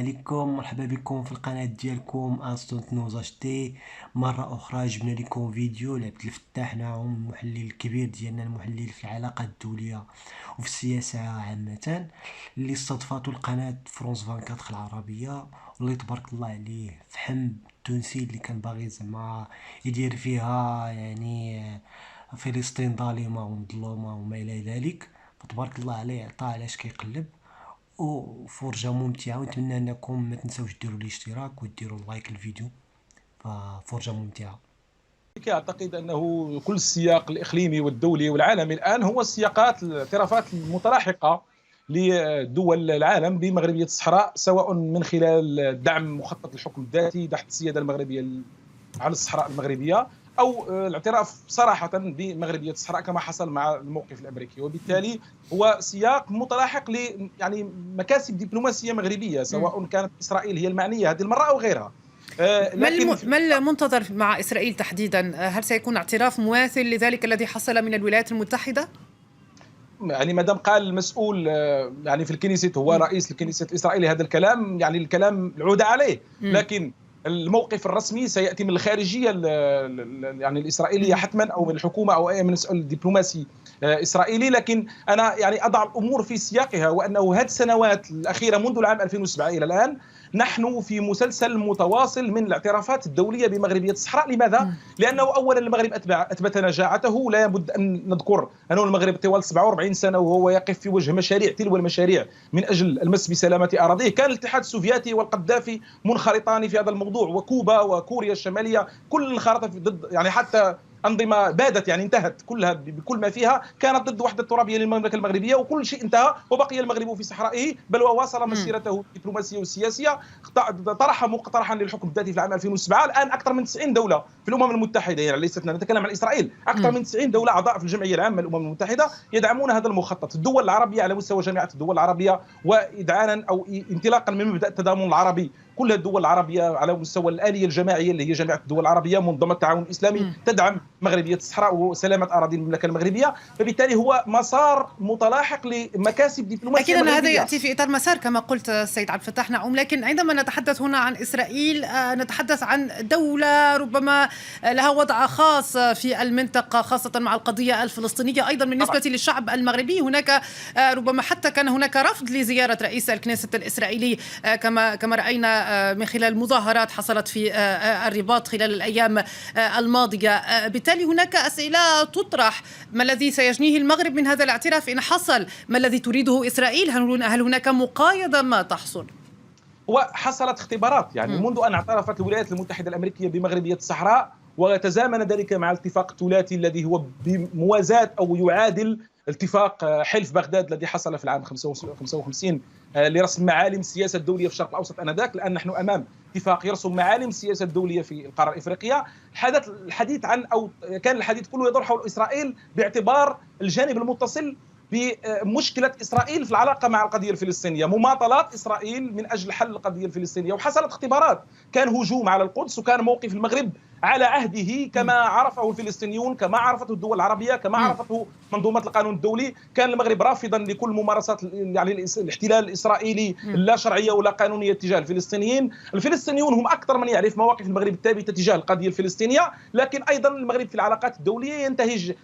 عليكم، مرحبا بكم في القناة ديالكم انستونت نوزاج تي. مرة أخرى جبنا لكم فيديو لعبد الفتاح نعوم، المحلل الكبير ديالنا، المحلل في العلاقات الدولية وفي السياسة عامة، اللي استضافته القناة فرونس 24 العربية، واللي تبارك الله عليه فحم التونسي اللي كان باغي زعما يدير فيها يعني فلسطين ظالمة ومظلومة وما إلى ذلك. فتبارك الله عليه، عطاه علاش كيقلب، وفرجة ممتعة، ونتمنى انكم ما تنسوش ديروا الاشتراك وديروا لايك الفيديو. ففرجة ممتعة. أعتقد أنه كل السياق الإقليمي والدولي والعالمي الآن هو السياقات الاعترافات المتلاحقة لدول العالم بمغربية الصحراء، سواء من خلال دعم مخطط الحكم الذاتي تحت السيادة المغربية على الصحراء المغربية، أو الاعتراف صراحة بمغربية الصحراء كما حصل مع الموقف الأمريكي. وبالتالي هو سياق متلاحق ل يعني مكاسب دبلوماسية مغربية، سواء كانت إسرائيل هي المعنية هذه المرة أو غيرها. لكن ما المنتظر مع إسرائيل تحديدا؟ هل سيكون اعتراف مماثل لذلك الذي حصل من الولايات المتحدة؟ يعني ما دام قال المسؤول يعني في الكنيست، هو رئيس الكنيست الإسرائيلي، هذا الكلام يعني الكلام العودة عليه، لكن الموقف الرسمي سيأتي من الخارجية يعني الإسرائيلية حتما، أو من الحكومة أو أي مسؤول دبلوماسي إسرائيلي. لكن أنا يعني أضع الأمور في سياقها، وأنه هذه السنوات الأخيرة منذ العام 2007 إلى الآن نحن في مسلسل متواصل من الاعترافات الدولية بمغربية الصحراء. لماذا؟ لأنه أولا المغرب أثبت نجاعته. لا بد أن نذكر أنه المغرب طوال 47 سنة وهو يقف في وجه مشاريع تلو المشاريع من أجل المس بسلامة أراضيه. كان الاتحاد السوفيتي والقذافي منخرطان في هذا الموضوع، وكوبا وكوريا الشمالية، كل انخرطت ضد، يعني حتى أنظمة بادت يعني انتهت كلها بكل ما فيها، كانت ضد وحدة الترابية للمملكة المغربية، وكل شيء انتهى وبقي المغرب في صحرائه، بل وواصل مسيرته الدبلوماسية والسياسية. طرح مقترحا للحكم الذاتي في العام 2007. الآن أكثر من 90 دولة في الأمم المتحدة، يعني ليست نتكلم عن إسرائيل، أكثر من 90 دولة أعضاء في الجمعية العامة للأمم المتحدة يدعمون هذا المخطط. الدول العربية على مستوى جامعة الدول العربية، وإذعانا أو انطلاقا من مبدأ التضامن العربي، كل الدول العربية على مستوى الآلية الجماعية اللي هي جامعة الدول العربية، منظمة التعاون الإسلامي، تدعم مغربية الصحراء وسلامة أراضي المملكة المغربية. فبالتالي هو مسار متلاحق لمكاسب دبلوماسية أكيد مغربية. أن هذا يأتي في إطار مسار كما قلت السيد عبد الفتاح نعوم. لكن عندما نتحدث هنا عن إسرائيل نتحدث عن دولة ربما لها وضع خاص في المنطقة، خاصة مع القضية الفلسطينية. أيضا بالنسبة للشعب المغربي هناك ربما حتى كان هناك رفض لزيارة رئيس الكنيست الإسرائيلي كما رأينا من خلال مظاهرات حصلت في الرباط خلال الأيام الماضية. بالتالي هناك أسئلة تطرح: ما الذي سيجنيه المغرب من هذا الاعتراف إن حصل؟ ما الذي تريده إسرائيل؟ هل هناك مقايضة ما تحصل؟ وحصلت اختبارات يعني منذ أن اعترفت الولايات المتحدة الأمريكية بمغربية الصحراء، وتزامن ذلك مع الاتفاق الثلاثي الذي هو بموازاة أو يعادل اتفاق حلف بغداد الذي حصل في العام 55 لرسم معالم السياسة الدولية في الشرق الأوسط آنذاك. الآن نحن أمام اتفاق يرسم معالم السياسة الدولية في القارة الإفريقية. الحديث عن، أو كان الحديث كله يدور حول إسرائيل باعتبار الجانب المتصل بمشكلة إسرائيل في العلاقة مع القضية الفلسطينية، مماطلات إسرائيل من أجل حل القضية الفلسطينية. وحصلت اختبارات، كان هجوم على القدس، وكان موقف المغرب على عهده كما عرفه الفلسطينيون، كما عرفته الدول العربية، كما عرفته منظومة القانون الدولي. كان المغرب رافضا لكل ممارسات يعني الاحتلال الإسرائيلي اللا شرعية ولا قانونية تجاه الفلسطينيين. الفلسطينيون هم أكثر من يعرف مواقف المغرب الثابتة تجاه القضية الفلسطينية. لكن أيضا المغرب في العلاقات الدولية ينتهج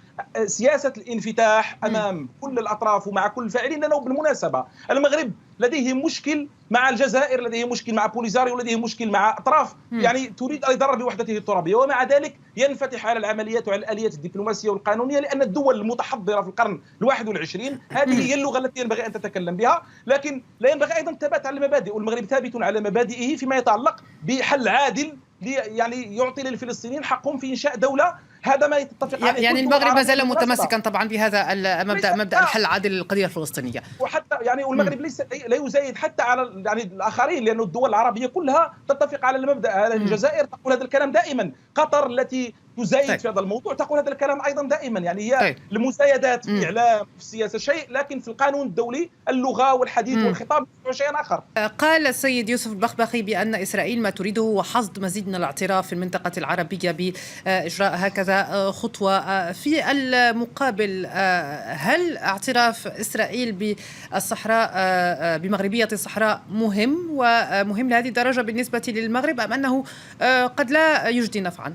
سياسة الانفتاح أمام كل الأطراف ومع كل الفاعلين. لأنه بالمناسبة المغرب لديه مشكل مع الجزائر، لديه مشكل مع بوليزاريو، لديه مشكل مع أطراف يعني تريد أن يضرر بوحدته الترابية، ومع ذلك ينفتح على العمليات وعلى الآليات الدبلوماسية والقانونية، لأن الدول المتحضرة في القرن ال21 هذه هي اللغة التي ينبغي أن تتكلم بها. لكن لا ينبغي أيضا الثبات على المبادئ، والمغرب ثابت على مبادئه فيما يتعلق بحل عادل يعني يعطي للفلسطينيين حقهم في إنشاء دولة. هذا ما يتفق عليه يعني المغرب ما زال متمسكا طبعا بهذا مبدأ الحل العادل للقضية الفلسطينية. وحتى يعني والمغرب لا يزايد حتى على يعني الآخرين، لأن الدول العربية كلها تتفق على المبدأ. الجزائر تقول هذا الكلام دائما، قطر التي تزايد في هذا الموضوع تقول هذا الكلام أيضا دائما. يعني هي المزايدات في الإعلام في السياسة شيء، لكن في القانون الدولي اللغة والحديث والخطاب هو شيء آخر. قال السيد يوسف البخبخي بأن إسرائيل ما تريده هو حصد مزيد من الاعتراف في المنطقة العربية بإجراء هكذا خطوة. في المقابل هل اعتراف إسرائيل بالصحراء بمغربية الصحراء مهم ومهم لهذه الدرجة بالنسبة للمغرب، أم أنه قد لا يجدي نفعا؟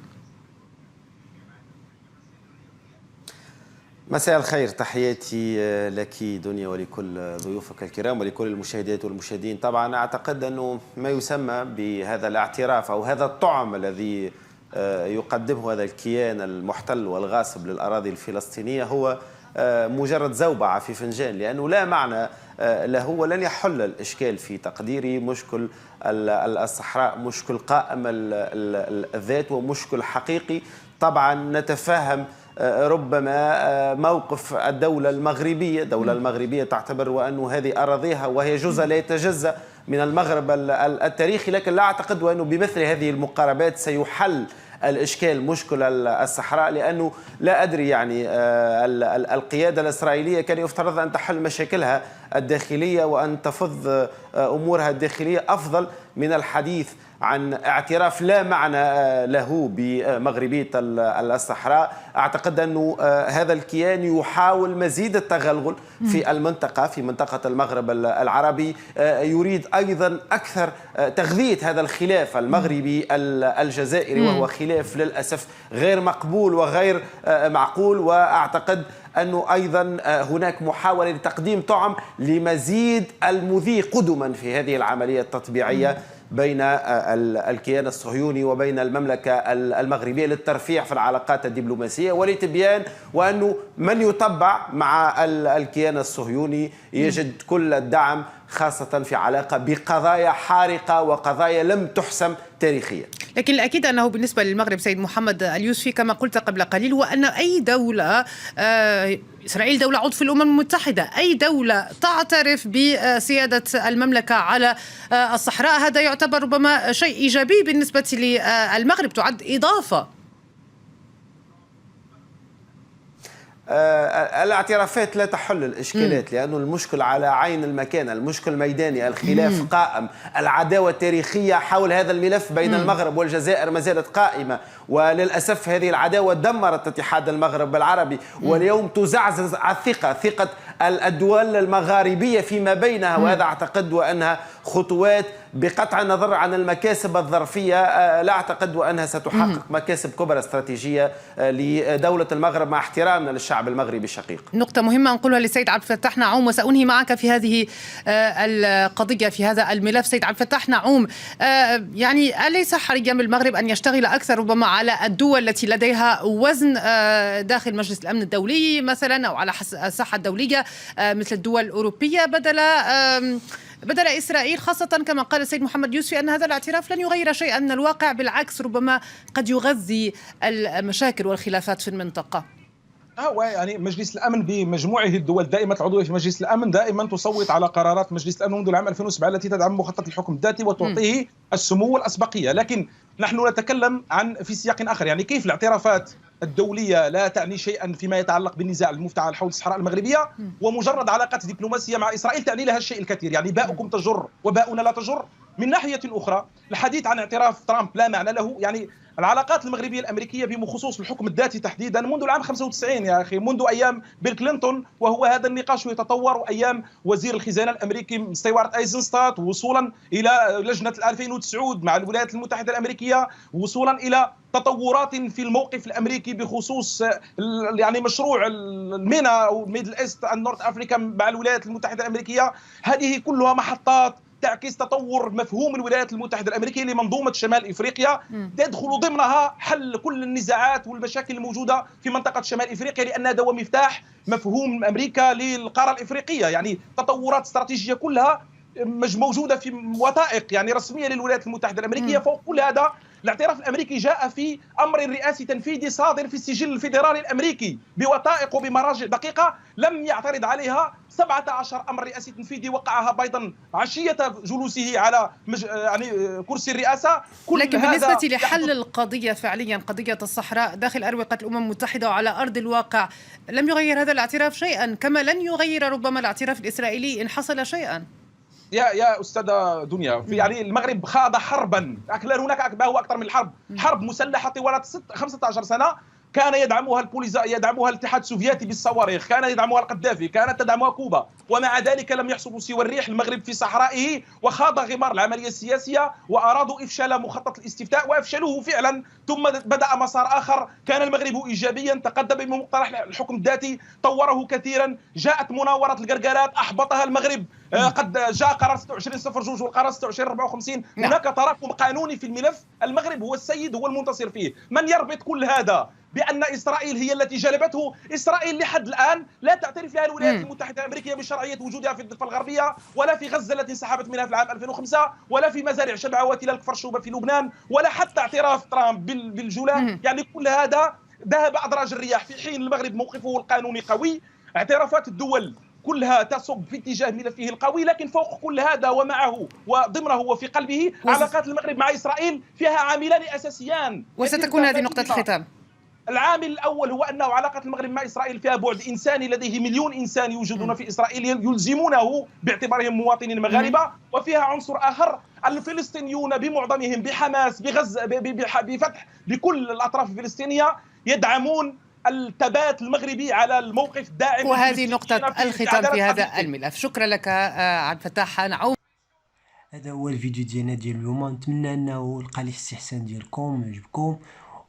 مساء الخير، تحياتي لك دنيا ولكل ضيوفك الكرام ولكل المشاهدات والمشاهدين. طبعا أعتقد أنه ما يسمى بهذا الاعتراف أو هذا الطعم الذي يقدمه هذا الكيان المحتل والغاصب للأراضي الفلسطينية هو مجرد زوبعة في فنجان، لأنه لا معنى له ولن يحل الإشكال في تقديري. مشكل الصحراء مشكل قائم الذات ومشكل حقيقي. طبعا نتفهم ربما موقف الدولة المغربية تعتبر وأنه هذه أراضيها وهي جزء لا يتجزأ من المغرب التاريخي، لكن لا أعتقد أنه بمثل هذه المقاربات سيحل الإشكال مشكل الصحراء، لأنه لا أدري يعني القيادة الإسرائيلية كان يفترض أن تحل مشاكلها الداخلية وأن تفض أمورها الداخلية أفضل من الحديث عن اعتراف لا معنى له بمغربية الصحراء. أعتقد أن هذا الكيان يحاول مزيد التغلغل في المنطقة، في منطقة المغرب العربي، يريد أيضا أكثر تغذية هذا الخلاف المغربي الجزائري، وهو خلاف للأسف غير مقبول وغير معقول. وأعتقد أنه أيضا هناك محاولة لتقديم طعم لمزيد المضي قدما في هذه العملية التطبيعية بين الكيان الصهيوني وبين المملكة المغربية للترفيع في العلاقات الدبلوماسية ولتبيان وأنه من يطبع مع الكيان الصهيوني يجد كل الدعم، خاصة في علاقة بقضايا حارقة وقضايا لم تحسم تاريخيا. لكن الأكيد أنه بالنسبة للمغرب سيد محمد اليوسفي كما قلت قبل قليل، وأن أي دولة إسرائيل دولة عضو في الأمم المتحدة، أي دولة تعترف بسيادة المملكة على الصحراء هذا يعتبر ربما شيء إيجابي بالنسبة للمغرب، تعد إضافة. الاعترافات لا تحل الإشكالات، لأنه المشكل على عين المكان، المشكل ميداني، الخلاف قائم، العداوة التاريخية حول هذا الملف بين المغرب والجزائر ما زالت قائمة، وللأسف هذه العداوة دمرت اتحاد المغرب العربي، واليوم تزعزز ثقة الدول المغاربية فيما بينها، وهذا أعتقد وأنها خطوات بقطع النظر عن المكاسب الظرفية لا أعتقد وأنها ستحقق مكاسب كبرى استراتيجية لدولة المغرب مع احترامنا للشعب المغربي الشقيق. نقطة مهمة نقولها للسيد عبد الفتاح نعوم، وسأنهي معك في هذه القضية في هذا الملف. سيد عبد الفتاح نعوم، يعني أليس حريا بالمغرب أن يشتغل أكثر ربما على الدول التي لديها وزن داخل مجلس الأمن الدولي مثلا أو على الساحة الدولية مثل الدول الأوروبية بدل إسرائيل، خاصة كما قال السيد محمد يوسفي أن هذا الاعتراف لن يغير شيئا من الواقع، بالعكس ربما قد يغذي المشاكل والخلافات في المنطقة. يعني مجلس الأمن بمجموعه الدول دائما العضوية في مجلس الأمن دائما تصوت على قرارات مجلس الأمن منذ العام 2007 التي تدعم مخطط الحكم الذاتي وتعطيه السمو والأسبقية. لكن نحن نتكلم في سياق آخر، يعني كيف الاعترافات الدولية لا تعني شيئا فيما يتعلق بالنزاع المفتعل حول الصحراء المغربية، ومجرد علاقات دبلوماسية مع إسرائيل تعني لها الشيء الكثير. يعني باؤكم تجر وباؤنا لا تجر. من ناحية أخرى الحديث عن اعتراف ترامب لا معنى له. يعني العلاقات المغربية الأمريكية بخصوص الحكم الذاتي تحديدا منذ العام 95 يا أخي، منذ أيام بيل كلينتون وهو هذا النقاش يتطور، وأيام وزير الخزانة الأمريكي ستيوارت أيزنستات، وصولا إلى لجنة 2009 مع الولايات المتحدة الأمريكية، وصولا إلى تطورات في الموقف الأمريكي بخصوص يعني مشروع المينا أو ميدل إيست أند نورث أفريكا مع الولايات المتحدة الأمريكية. هذه كلها محطات تعكس تطور مفهوم الولايات المتحدة الأمريكية لمنظومة شمال إفريقيا، تدخل ضمنها حل كل النزاعات والمشاكل الموجودة في منطقة شمال إفريقيا، لأن هذا هو مفتاح مفهوم أمريكا للقارة الإفريقية. يعني تطورات استراتيجية كلها موجودة في وثائق يعني رسمية للولايات المتحدة الأمريكية. فوق كل هذا الاعتراف الامريكي جاء في امر رئاسي تنفيذي صادر في السجل الفيدرالي الامريكي بوثائق وبمراجع دقيقه لم يعترض عليها. 17 امر رئاسي تنفيذي وقعها بايدن عشيه جلوسه على يعني كرسي الرئاسه. لكن بالنسبه لحل القضيه فعليا، قضيه الصحراء داخل اروقه الامم المتحده وعلى ارض الواقع، لم يغير هذا الاعتراف شيئا، كما لن يغير ربما الاعتراف الاسرائيلي ان حصل شيئا. يا استاذه دنيا، في يعني المغرب خاض حربا، هناك ما هو اكثر من حرب مسلحه طوال 15 سنه كان يدعمها الاتحاد السوفيتي بالصواريخ، كان يدعمها القذافي، كانت تدعمها كوبا، ومع ذلك لم يحصلوا سوى الريح. المغرب في صحرائه وخاض غمار العمليه السياسيه وارادوا افشال مخطط الاستفتاء وافشلوه فعلا، ثم بدا مسار اخر. كان المغرب ايجابيا، تقدم بمقترح الحكم الذاتي، طوره كثيرا، جاءت مناوره القرقرات احبطها المغرب، قد جاء قرار 2602 والقرار 2654. هناك تراكم قانوني في الملف، المغرب هو السيد، هو المنتصر فيه. من يربط كل هذا بأن إسرائيل هي التي جلبته؟ إسرائيل لحد الآن لا تعترف فيها الولايات المتحدة الأمريكية بشرعية وجودها في الضفة الغربية، ولا في غزة التي انسحبت منها في العام 2005، ولا في مزارع شبعة وتلال كفر شوبة في لبنان، ولا حتى اعتراف ترامب بالجولان. يعني كل هذا ذهب أدراج الرياح، في حين المغرب موقفه القانوني قوي. اعترافات الدول كلها تصب في اتجاه ملفه القوي، لكن فوق كل هذا ومعه وضمنه وفي قلبه علاقات المغرب مع إسرائيل فيها عاملان أساسيان، وستكون هذه نقطة الختام. العامل الأول هو أن علاقة المغرب مع إسرائيل فيها بعد إنساني، لديه مليون إنسان يوجدون في إسرائيل يلزمونه باعتبارهم مواطنين مغاربة، وفيها عنصر آخر، الفلسطينيون بمعظمهم بحماس بغزة بفتح بكل الأطراف الفلسطينية يدعمون الثبات المغربي على الموقف الداعم. وهذه نقطة الختام في هذا الملف. شكرا لك عبد الفتاح نعوم. هذا هو الفيديو ديالنا ديال اليوم، نتمنى انه لقى ليه الاستحسان ديالكم وعجبكم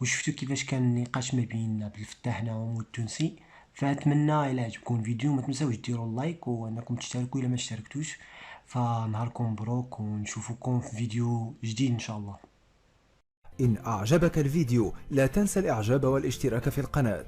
وشفتوا كيفاش كان النقاش ما بين عبد الفتاح نعوم والتونسي. فاتمنى الى عجبكم الفيديو ما تنساوش ديروا اللايك وانكم تشتركوا الا ما اشتركتوش. فنهاركم مبروك ونشوفكم في فيديو جديد ان شاء الله. إن أعجبك الفيديو لا تنسى الإعجاب والاشتراك في القناة.